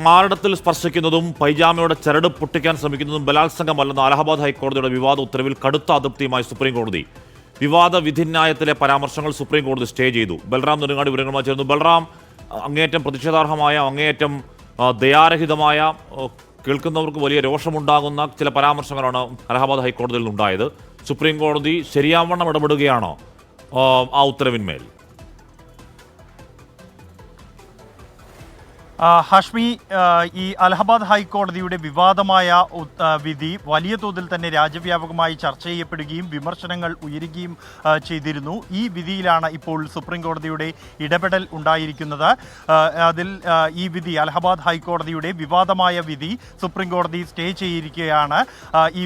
മാറിടത്തിൽ സ്പർശിക്കുന്നതും പൈജാമയുടെ ചരട് പൊട്ടിക്കാൻ ശ്രമിക്കുന്നതും ബലാത്സംഗമല്ലെന്ന അലഹബാദ് ഹൈക്കോടതിയുടെ വിവാദ ഉത്തരവിൽ കടുത്ത അതൃപ്തിയുമായി സുപ്രീം കോടതി. വിവാദ വിധിന്യായത്തിലെ പരാമർശങ്ങൾ സുപ്രീം കോടതി സ്റ്റേ ചെയ്തു. ബൽറാം നെടുങ്ങാടി വിവരങ്ങളുമായി ചേർന്നു. ബൽറാം, അങ്ങേയറ്റം പ്രതിഷേധാർഹമായ, അങ്ങേയറ്റം ദയാരഹിതമായ, കേൾക്കുന്നവർക്ക് വലിയ രോഷമുണ്ടാകുന്ന ചില പരാമർശങ്ങളാണ് അലഹബാദ് ഹൈക്കോടതിയിൽ നിന്നുണ്ടായത്. സുപ്രീം കോടതി ശരിയാവണ്ണം ഇടപെടുകയാണോ ആ ഉത്തരവിന്മേൽ? ഹാഷ്മി, ഈ അലഹബാദ് ഹൈക്കോടതിയുടെ വിവാദമായ വിധി വലിയ തോതിൽ തന്നെ രാജ്യവ്യാപകമായി ചർച്ച ചെയ്യപ്പെടുകയും വിമർശനങ്ങൾ ഉയരുകയും ചെയ്തിരുന്നു. ഈ വിധിയിലാണ് ഇപ്പോൾ സുപ്രീം കോടതിയുടെ ഇടപെടൽ ഉണ്ടായിരിക്കുന്നത്. അതിൽ ഈ വിധി, അലഹബാദ് ഹൈക്കോടതിയുടെ വിവാദമായ വിധി സുപ്രീം കോടതി സ്റ്റേ ചെയ്തിരിക്കുകയാണ്. ഈ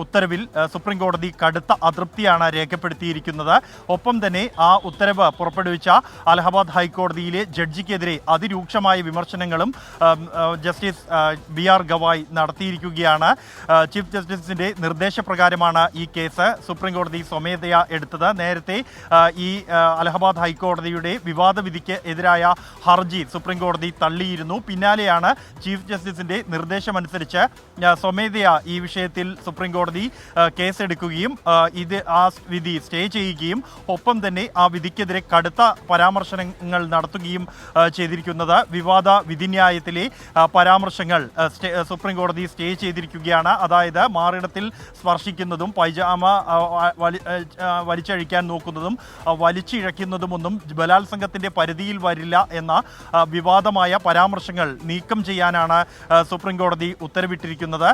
ഉത്തരവിൽ സുപ്രീം കോടതി കടുത്ത അതൃപ്തിയാണ് രേഖപ്പെടുത്തിയിരിക്കുന്നത്. ഒപ്പം തന്നെ ആ ഉത്തരവ് പുറപ്പെടുവിച്ച അലഹബാദ് ഹൈക്കോടതിയിലെ ജഡ്ജിക്കെതിരെ അതിരൂക്ഷമായ വിമർശനങ്ങളും ജസ്റ്റിസ് BR ഗവായ് നടത്തിയിരിക്കുകയാണ്. ചീഫ് ജസ്റ്റിസിന്റെ നിർദ്ദേശപ്രകാരമാണ് ഈ കേസ് സുപ്രീം കോടതി സ്വമേധയാ എടുത്തത്. നേരത്തെ ഈ അലഹബാദ് ഹൈക്കോടതിയുടെ വിവാദ വിധിക്ക് എതിരായ ഹർജി സുപ്രീം കോടതി തള്ളിയിരുന്നു. പിന്നാലെയാണ് ചീഫ് ജസ്റ്റിസിന്റെ നിർദ്ദേശമനുസരിച്ച് സ്വമേധയാ ഈ വിഷയത്തിൽ സുപ്രീം കോടതി കേസെടുക്കുകയും ആ വിധി സ്റ്റേ ചെയ്യുകയും ഒപ്പം തന്നെ ആ വിധിക്കെതിരെ കടുത്ത പരാമർശങ്ങൾ നടത്തുകയും ചെയ്തിരിക്കുന്നത്. വിവാദ വിധിന്യായത്തിലെ പരാമർശങ്ങൾ സുപ്രീം കോടതി സ്റ്റേ ചെയ്തിരിക്കുകയാണ്. അതായത് മാറിടത്തിൽ സ്പർശിക്കുന്നതും പൈജാമ വലിച്ചഴിക്കാൻ നോക്കുന്നതും വലിച്ചിഴയ്ക്കുന്നതുമൊന്നും ബലാത്സംഗത്തിന്റെ പരിധിയിൽ വരില്ല എന്ന വിവാദമായ പരാമർശങ്ങൾ നീക്കം ചെയ്യാനാണ് സുപ്രീം കോടതി ഉത്തരവിട്ടിരിക്കുന്നത്.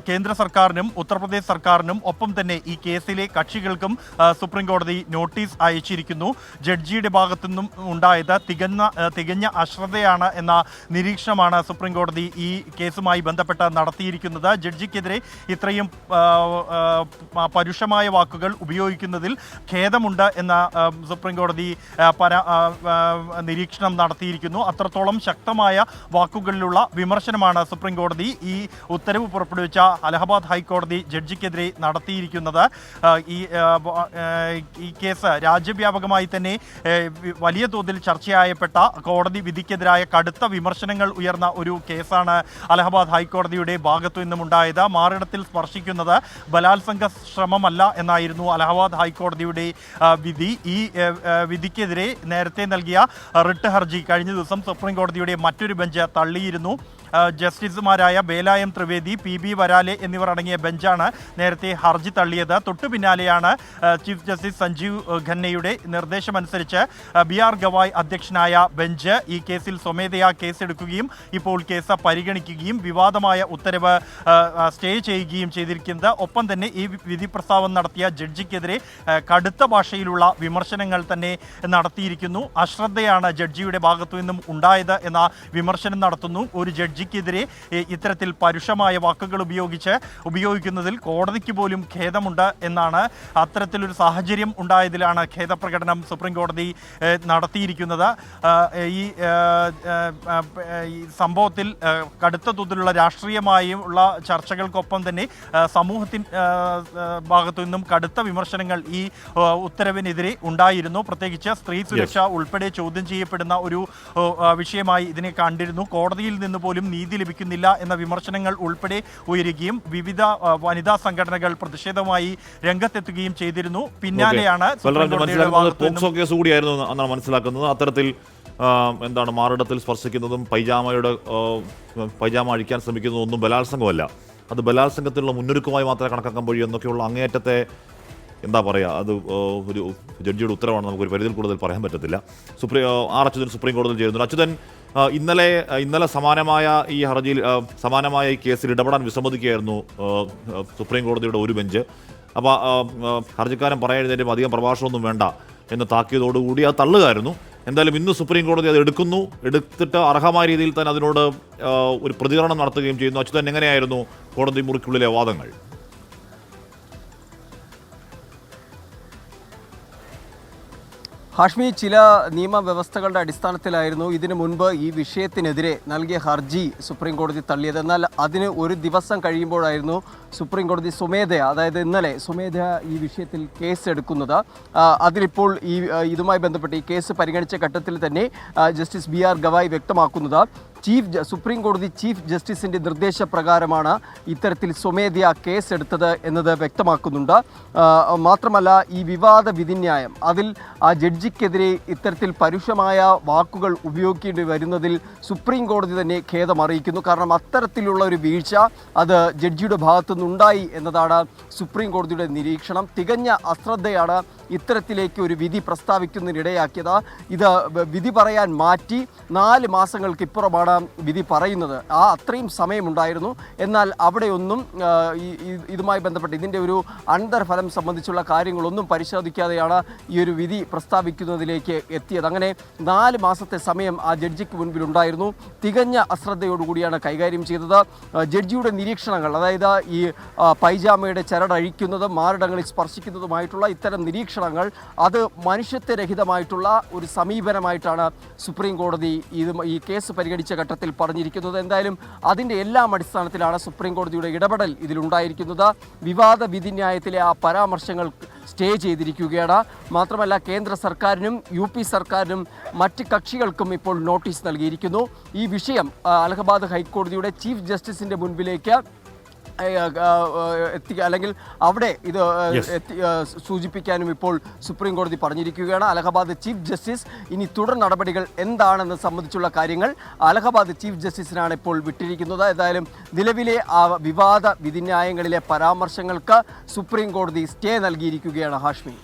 കേന്ദ്ര സർക്കാരിനും ഉത്തർപ്രദേശ് സർക്കാരിനും ഒപ്പം തന്നെ ഈ കേസിലെ കക്ഷികൾക്കും സുപ്രീം കോടതി നോട്ടീസ് അയച്ചിരിക്കുന്നു. ജഡ്ജിയുടെ ഭാഗത്തുനിന്നും ഉണ്ടായത് തികഞ്ഞ അശ്രദ്ധയാണ് എന്ന നിരീക്ഷണമാണ് സുപ്രീം കോടതി ഈ കേസുമായി ബന്ധപ്പെട്ട് നടത്തിയിരിക്കുന്നത്. ജഡ്ജിക്കെതിരെ ഇത്രയും പരുഷമായ വാക്കുകൾ ഉപയോഗിക്കുന്നതിൽ ഖേദമുണ്ട് എന്ന സുപ്രീം കോടതി നിരീക്ഷണം നടത്തിയിരിക്കുന്നു. അത്രത്തോളം ശക്തമായ വാക്കുകളിലുള്ള വിമർശനമാണ് സുപ്രീം കോടതി ഈ ഉത്തരവ് പുറപ്പെടുവിച്ച അലഹബാദ് ഹൈക്കോടതി ജഡ്ജിക്കെതിരെ നടത്തിയിരിക്കുന്നത്. ഈ കേസ് രാജ്യവ്യാപകമായി തന്നെ വലിയ തോതിൽ ചർച്ചയായപ്പെട്ട കോടതി വിധിക്കെതിരായ കടുത്ത വിമർശനങ്ങൾ ഉയർന്ന ഒരു കേസാണ് അലഹബാദ് ഹൈക്കോടതിയുടെ ഭാഗത്തു നിന്നും ഉണ്ടായത്. മാറിടത്തിൽ സ്പർശിക്കുന്നത് ബലാത്സംഗ ശ്രമമല്ല എന്നായിരുന്നു അലഹബാദ് ഹൈക്കോടതിയുടെ വിധി. ഈ വിധിക്കെതിരെ നേരത്തെ നൽകിയ റിട്ട് ഹർജി കഴിഞ്ഞ ദിവസം സുപ്രീം കോടതിയുടെ മറ്റൊരു ബെഞ്ച് തള്ളിയിരുന്നു. ജസ്റ്റിസുമാരായ ബേലായം ത്രിവേദി, PB വരാലെ എന്നിവർ അടങ്ങിയ ബെഞ്ചാണ് നേരത്തെ ഹർജി തള്ളിയത്. തൊട്ടു പിന്നാലെയാണ് ചീഫ് ജസ്റ്റിസ് സഞ്ജീവ് ഖന്നയുടെ നിർദ്ദേശമനുസരിച്ച് BR ഗവായ് അധ്യക്ഷനായ ബെഞ്ച് ഈ കേസിൽ സ്വമേധയാ കേസെടുക്കുകയും ഇപ്പോൾ കേസ് പരിഗണിക്കുകയും വിവാദമായ ഉത്തരവ് സ്റ്റേ ചെയ്യുകയും ചെയ്തിരിക്കുന്നത്. ഒപ്പം തന്നെ ഈ വിധി പ്രസ്താവന നടത്തിയ ജഡ്ജിക്കെതിരെ കടുത്ത ഭാഷയിലുള്ള വിമർശനങ്ങൾ തന്നെ നടത്തിയിരിക്കുന്നു. അശ്രദ്ധയാണ് ജഡ്ജിയുടെ ഭാഗത്തു നിന്നും ഉണ്ടായത് എന്ന വിമർശനം നടത്തുന്നു. ഒരു ജഡ്ജിക്കെതിരെ ഇത്തരത്തിൽ പരുഷമായ വാക്കുകൾ ഉപയോഗിക്കുന്നതിൽ കോടതിക്ക് പോലും ഖേദമുണ്ട് എന്നാണ്. അത്തരത്തിലൊരു സാഹചര്യം ഉണ്ടായതിലാണ് ഖേദപ്രകടനം സുപ്രീം കോടതി നടത്തിയിരിക്കുന്നത്. ഈ സംഭവത്തിൽ കടുത്ത തോതിലുള്ള രാഷ്ട്രീയമായുള്ള ചർച്ചകൾക്കൊപ്പം തന്നെ സമൂഹത്തിൻ്റെ ഭാഗത്തു നിന്നും കടുത്ത വിമർശനങ്ങൾ ഈ ഉത്തരവിനെതിരെ ഉണ്ടായിരുന്നു. പ്രത്യേകിച്ച് സ്ത്രീ സുരക്ഷ ഉൾപ്പെടെ ചോദ്യം ചെയ്യപ്പെടുന്ന ഒരു വിഷയമായി ഇതിനെ കണ്ടിരുന്നു. കോടതിയിൽ നിന്ന് പോലും നീതി ലഭിക്കുന്നില്ല എന്ന വിമർശനങ്ങൾ ഉൾപ്പെടെ ഉയരുകയും വിവിധ വനിതാ സംഘടനകൾ പ്രതിഷേധവുമായി രംഗത്തെത്തുകയും ചെയ്തിരുന്നു. പിന്നാലെയാണ് മനസ്സിലാക്കുന്നത് അത്തരത്തിൽ എന്താണ് മാറിടത്തിൽ സ്പർശിക്കുന്നതും പൈജാമ അഴിക്കാൻ ശ്രമിക്കുന്നതും ഒന്നും ബലാത്സംഗമല്ല, അത് ബലാത്സംഗത്തിനുള്ള മുന്നൊരുക്കമായി മാത്രമേ കണക്കാക്കാൻ കഴിയൂ എന്നൊക്കെയുള്ള അങ്ങേയറ്റത്തെ എന്താ പറയുക, അത് ഒരു ജഡ്ജിയുടെ ഉത്തരവാണ്. നമുക്കൊരു പരിധിയിൽ കൂടുതൽ പറയാൻ പറ്റത്തില്ല. അച്യുതൻ സുപ്രീം കോടതിയിൽ ചേരുന്നുണ്ട്. അച്യുതൻ, ഇന്നലെ സമാനമായ ഈ ഹർജിയിൽ സമാനമായ ഈ കേസിൽ ഇടപെടാൻ വിസമ്മതിക്കുകയായിരുന്നു സുപ്രീം കോടതിയുടെ ഒരു ബെഞ്ച്. അപ്പോൾ ഹർജിക്കാരൻ പറയുന്നതിൻ്റെ അധികം പ്രഭാഷണമൊന്നും വേണ്ട എന്ന താക്കീതോടുകൂടി അത് തള്ളുകയായിരുന്നു. എന്തായാലും ഇന്ന് സുപ്രീം കോടതി അത് എടുത്തിട്ട് അർഹമായ രീതിയിൽ തന്നെ അതിനോട് ഒരു പ്രതികരണം നടത്തുകയും ചെയ്യുന്നു. അച്യുതൻ, എങ്ങനെയായിരുന്നു കോടതി മുറിക്കുള്ളിലെ വാദങ്ങൾ? ഹാഷ്മി, ചില നിയമവ്യവസ്ഥകളുടെ അടിസ്ഥാനത്തിലായിരുന്നു ഇതിനു മുൻപ് ഈ വിഷയത്തിനെതിരെ നൽകിയ ഹർജി സുപ്രീം കോടതി തള്ളിയത്. എന്നാൽ അതിന് ഒരു ദിവസം കഴിയുമ്പോഴായിരുന്നു സുപ്രീം കോടതി സ്വമേധയാ, അതായത് ഇന്നലെ സ്വമേധയാ ഈ വിഷയത്തിൽ കേസ് എടുക്കുന്നത്. അതിലിപ്പോൾ ഇതുമായി ബന്ധപ്പെട്ട് ഈ കേസ് പരിഗണിച്ച ഘട്ടത്തിൽ തന്നെ ജസ്റ്റിസ് BR ഗവായ് വ്യക്തമാക്കുന്നത് സുപ്രീം കോടതി ചീഫ് ജസ്റ്റിസിൻ്റെ നിർദ്ദേശപ്രകാരമാണ് ഇത്തരത്തിൽ സ്വമേധയാ കേസെടുത്തത് എന്നത് വ്യക്തമാക്കുന്നുണ്ട്. മാത്രമല്ല ഈ വിവാദ വിധിന്യായം അതിൽ ആ ജഡ്ജിക്കെതിരെ ഇത്തരത്തിൽ പരുഷമായ വാക്കുകൾ ഉപയോഗിക്കേണ്ടി വരുന്നതിൽ സുപ്രീം കോടതി തന്നെ ഖേദമറിയിക്കുന്നു. കാരണം അത്തരത്തിലുള്ള ഒരു വീഴ്ച അത് ജഡ്ജിയുടെ ഭാഗത്തുനിന്നുണ്ടായി എന്നതാണ് സുപ്രീം കോടതിയുടെ നിരീക്ഷണം. തികഞ്ഞ അശ്രദ്ധയാണ് ഇത്തരത്തിലേക്ക് ഒരു വിധി പ്രസ്താവിക്കുന്നതിനിടയാക്കിയത്. ഇത് വിധി പറയാൻ മാറ്റി 4 മാസങ്ങൾക്കിപ്പുറമാണ് വിധി പറയുന്നത്. അത്രയും സമയമുണ്ടായിരുന്നു. എന്നാൽ അവിടെയൊന്നും ഇതുമായി ബന്ധപ്പെട്ട് ഇതിൻ്റെ ഒരു അനന്തരഫലം സംബന്ധിച്ചുള്ള കാര്യങ്ങളൊന്നും പരിശോധിക്കാതെയാണ് ഈ ഒരു വിധി പ്രസ്താവിക്കുന്നതിലേക്ക് എത്തിയത്. അങ്ങനെ 4 മാസത്തെ സമയം ആ ജഡ്ജിക്ക് മുൻപിലുണ്ടായിരുന്നു. തികഞ്ഞ അശ്രദ്ധയോടുകൂടിയാണ് കൈകാര്യം ചെയ്തത്. ജഡ്ജിയുടെ നിരീക്ഷണങ്ങൾ, അതായത് ഈ പൈജാമയുടെ ചരടഴിക്കുന്നതും മാറിടങ്ങളിൽ സ്പർശിക്കുന്നതുമായിട്ടുള്ള ഇത്തരം നിരീക്ഷണങ്ങൾ അത് മനുഷ്യത്വരഹിതമായിട്ടുള്ള ഒരു സമീപനമായിട്ടാണ് സുപ്രീം കോടതി ഈ കേസ് പരിഗണിച്ച ഘട്ടത്തിൽ പറഞ്ഞിരിക്കുന്നത്. എന്തായാലും അതിൻ്റെ എല്ലാം അടിസ്ഥാനത്തിലാണ് സുപ്രീം കോടതിയുടെ ഇടപെടൽ ഇതിലുണ്ടായിരിക്കുന്നത്. വിവാദ വിധിന്യായത്തിലെ ആ പരാമർശങ്ങൾ സ്റ്റേ ചെയ്തിരിക്കുകയാണ്. മാത്രമല്ല കേന്ദ്ര സർക്കാരിനും UP സർക്കാരിനും മറ്റ് കക്ഷികൾക്കും ഇപ്പോൾ നോട്ടീസ് നൽകിയിരിക്കുന്നു. ഈ വിഷയം അലഹബാദ് ഹൈക്കോടതിയുടെ ചീഫ് ജസ്റ്റിസിൻ്റെ മുൻപിലേക്ക് അല്ലെങ്കിൽ അവിടെ ഇത് സൂചിപ്പിക്കാനും ഇപ്പോൾ സുപ്രീം കോടതി പറഞ്ഞിരിക്കുകയാണ്. അലഹബാദ് ചീഫ് ജസ്റ്റിസ് ഇനി തുടർ നടപടികൾ എന്താണെന്ന് സംബന്ധിച്ചുള്ള കാര്യങ്ങൾ അലഹബാദ് ചീഫ് ജസ്റ്റിസിനാണ് ഇപ്പോൾ വിട്ടിരിക്കുന്നത്. ഏതായാലും നിലവിലെ ആ വിവാദ വിധിന്യായങ്ങളിലെ പരാമർശങ്ങൾക്ക് സുപ്രീം കോടതി സ്റ്റേ നൽകിയിരിക്കുകയാണ്. ഹാഷ്മി.